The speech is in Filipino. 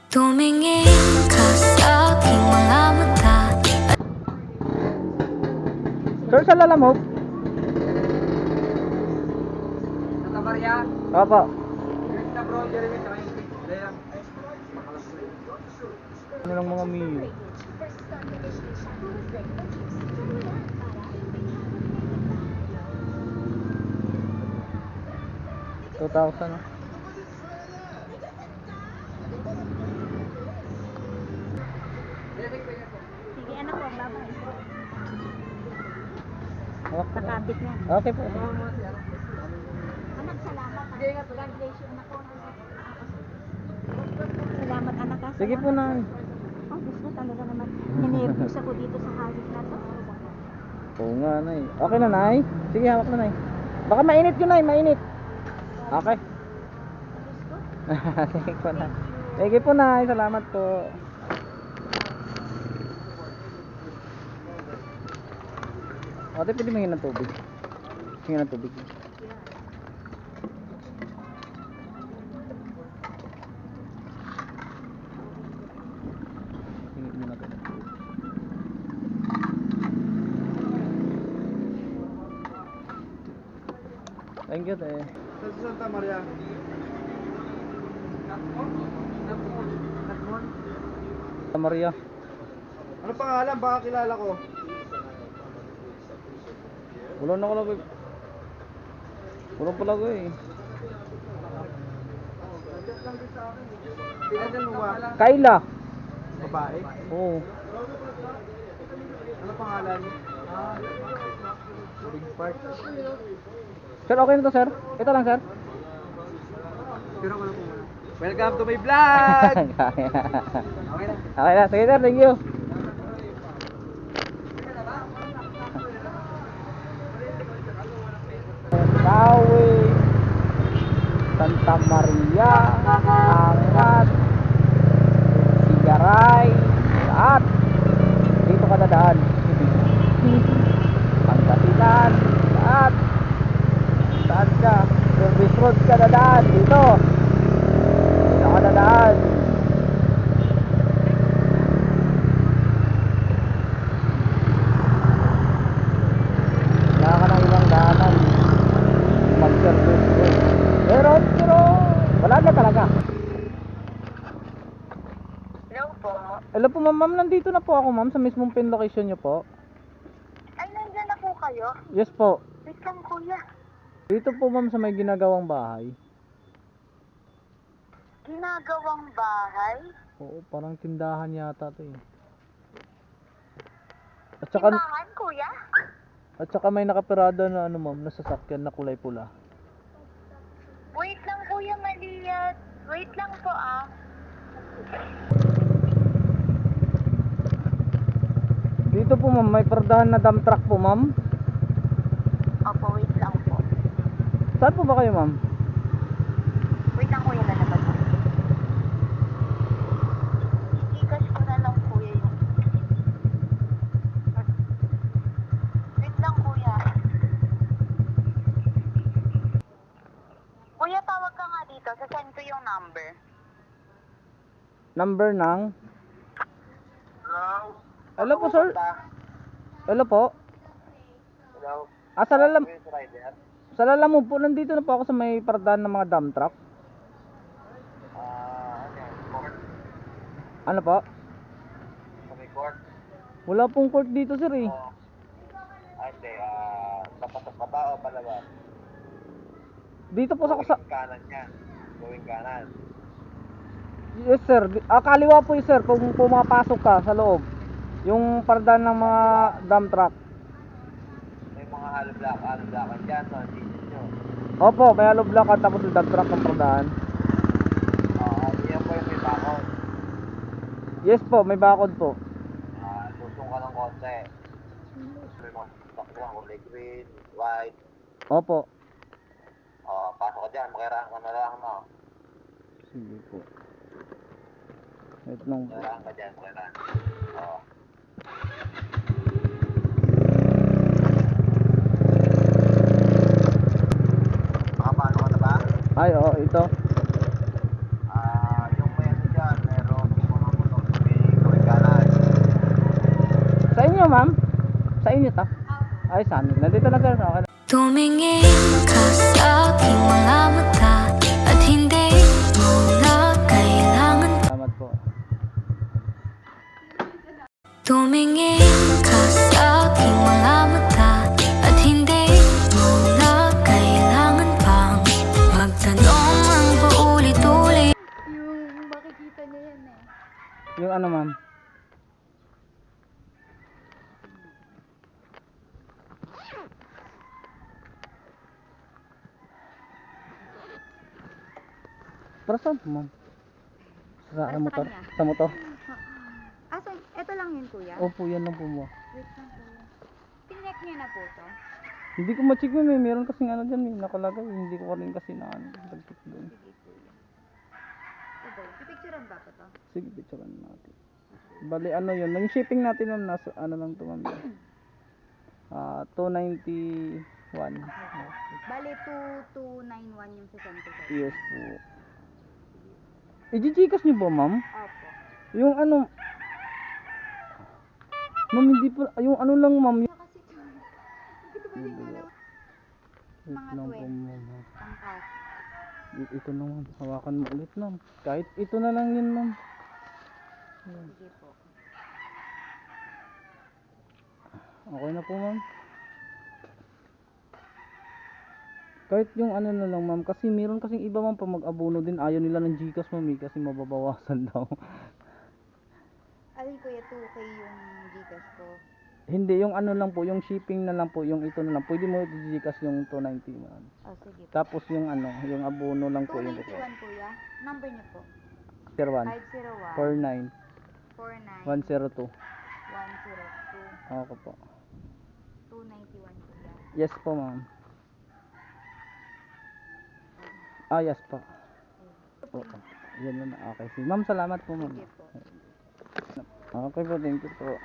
Tumingin ka sa aking mga mata. Sir, sa Lalamove? Santa Maria, Opo. Santa Bro, Jeremy, saka yung Leah. Ano lang mga Mio? $2,000 ah. Sige anak ko, babay. Okay. Kakapit na. Okay po. Anak, salamat. Congratulations anak ko. Salamat anak ka. Sige po na. Oh, gusto talaga naman. Ninervous ako dito sa halos na to. Oo nga, Nay. Okay na, Nay? Sige, hawak na, Nay. Baka mainit yun, Nay. Mainit. Okay. Sige po, Nay. Sige po, Nay. Salamat po. Ate, pwede mangin ng tubig. Hingin ng tubig. Hingin muna tayo ng tubig. Thank you, te. Sa Santa Maria. Santa Maria. Ano pangalan? Baka kilala ko. Wala na ko lang. Wala pala ko eh. Pinagyan mo ba? Kayla. Babae? Oo. Ano pangalan? Big Park. Sir, okay na to, sir? Ito lang, sir. Pero ko na po muna. Welcome to my vlog! Okay na. Okay na. Sige, sir. Thank you. Tawi, Santa Maria, Angat, Sigaray, lahat. Dito ka dadaan. Pangasinan, lahat. Saan ka? Service road ka dadaan. Dito. Dito ka dadaan. Wala ka ng ibang daanan. Mag-service road. Pero, wala na talaga. Hello po. Hello po, ma'am. Ma'am, nandito na po ako, ma'am, sa mismong pin location nyo po. Ay, nandyan na po kayo? Yes po. Wait lang, kuya. Dito po, ma'am, sa may ginagawang bahay. Ginagawang bahay? Oo, parang tindahan yata to eh. At saka, Simbahan, kuya? at saka may nakapirada na ano, ma'am, na sasakyan na kulay pula. Wait lang, kuya, mali yan. Wait lang po, ah. Dito po, ma'am, may paradahan na dump truck po, ma'am. Opo, wait lang po. Saan po ba kayo, ma'am? Wait lang, kuya, lalabas ko. Ikas ko na lang, kuya, yung... Wait lang, kuya. Kuya, tawag ka nga dito. Sasend ko yung number. Number ng... Hello? Hello po, sir. Hello po. Hello? Sa Lalam... Rider? Sa Lalamove po, nandito na po ako sa may paradahan ng mga dump truck. Ano yan? Court? Ano po? Sa may court? Wala pong court dito, sir eh. Hindi, papasok ka ba o palabas? Dito po sa... Kanan yan. Going kanan. Yes, sir. Kaliwa po, sir, kung pumapasok ka sa loob. Yung paradahan ng mga dump truck. May mga hollow-blockan dyan, no? Dito nyo. Opo, may hollow block at tapos yung dump truck ng paradahan. Yan po yung may bakod. Yes po, may bakod po. Lusong ka ng konti. May mga takbuhan, kulay green, white. Opo. Pasok ka dyan, makiraan ka na lang, no? Sige po. Wait lang po. Makiraan ka dyan, makiraan. Makapano ka na ba? Ay, oo, ito. Yung may ano dyan, meron ma'am? Sa inyo to? Ay, sa amin. Nandito na sir. Okay. Tumingin ka sa aking mga mata at hindi mo na kailangan. Salamat po. Tumingin ka sa aking mga mata at hindi mo na kailangan pang magtanong ang paulit-ulit. Yung makikita niya yan eh. Yung ano ma'am? Para saan po ma'am? Para sa motor? kanya. Sa motor? Ah, so, eto lang yun kuya? Opo, yan lang po mo. Wait lang kuya. Tinek niya na po to? Hindi ko ma-check mo, meron kasing ano dyan, may nakalagay. Hindi ko rin kasi na ano, nag-check doon. Sige kuya. Ito, pipicturean ba ko to? Sige, picturean natin. Bali, ano yun, yung shipping natin nun, nasa ano lang to ma'am. 291. Bale, 2291 yung sasend ko sa'yo. Yes po. I-gcash nyo ba ma'am? Opo. Yung ano, ma'am, hindi po, yung ano lang ma'am. Kasi ito ba yung ano? Wait Mga lang po 20. ma'am. Pangkas. Ito na ma'am, hawakan mo ulit ma'am. Kahit ito na lang yun ma'am. Sige po. Okay na po ma'am. Kahit yung ano na lang ma'am, kasi meron kasing iba ma'am pa mag-abono din, ayaw nila ng Gcash ma'am kasi mababawasan daw. Alin kuya, 2K yung Gcash ko. Hindi, yung ano lang po, yung shipping na lang po, yung ito na lang, pwede mo i-Gcash yung 290 ma'am. Oh, sige po. Tapos yung ano, yung abono lang po yung 291 kuya. Number niyo po. 01 501 49 49 102. 102 Ako po. 291 kuya. Yes po ma'am. Ah, yes po. Po. Yan na. Okay. Ma'am, salamat po ma'am. Sige po. Okay po, thank you po.